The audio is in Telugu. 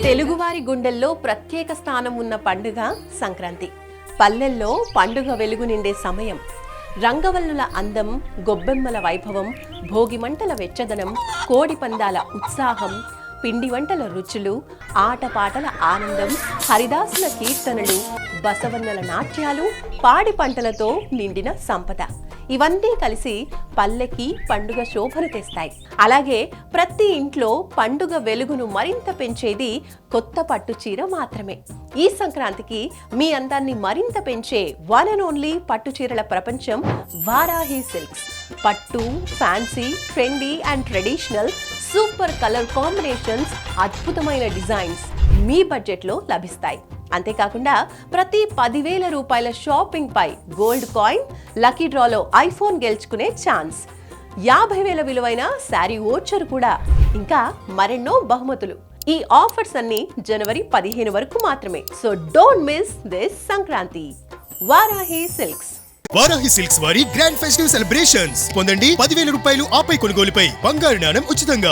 తెలుగువారి గుండెల్లో ప్రత్యేక స్థానం ఉన్న పండుగ సంక్రాంతి. పల్లెల్లో పండుగ వెలుగు నిండే సమయం. రంగవల్లుల అందం, గొబ్బెమ్మల వైభవం, భోగిమంటల వెచ్చదనం, కోడి పందాల ఉత్సాహం, పిండి వంటల రుచులు, ఆటపాటల ఆనందం, హరిదాసుల కీర్తనలు, బసవన్నల నాట్యాలు, పాడి పంటలతో నిండిన సంపద. ఇవన్నీ కలిసి పల్లెకి పండుగ శోభను తెస్తాయి. అలాగే ప్రతి ఇంట్లో పండుగ వెలుగును మరింత పెంచేది కొత్త పట్టు చీర మాత్రమే. ఈ సంక్రాంతికి మీ అందాన్ని మరింత పెంచే వన్ అండ్ ఓన్లీ పట్టు చీరల ప్రపంచం వారాహి సిల్క్స్. పట్టు, fancy, trendy and traditional, super colour combinations, అద్భుతమైన డిజైన్స్ మీ బడ్జెట్లో లభిస్తాయి. అంతేకాకుండా ప్రతి 10,000 రూపాయల షాపింగ్ పై గోల్డ్ కాయిన్, లక్కీ డ్రాలో ఐఫోన్ గెలుచుకునే ఛాన్స్, 50,000 విలువైన శారీ వోచర్ కూడా, ఇంకా మరెన్నో బహుమతులు. ఈ ఆఫర్స్ అన్ని జనవరి 15 వరకు మాత్రమే. So don't miss this Sankranti. Varahi silks. Varahi silks వారి గ్రాండ్ ఫెస్టివ్ సెలబ్రేషన్స్. పొందండి 10,000 రూపాయలు ఆపై కొనుగోలుపై బంగారు నాణెం ఉచితంగా.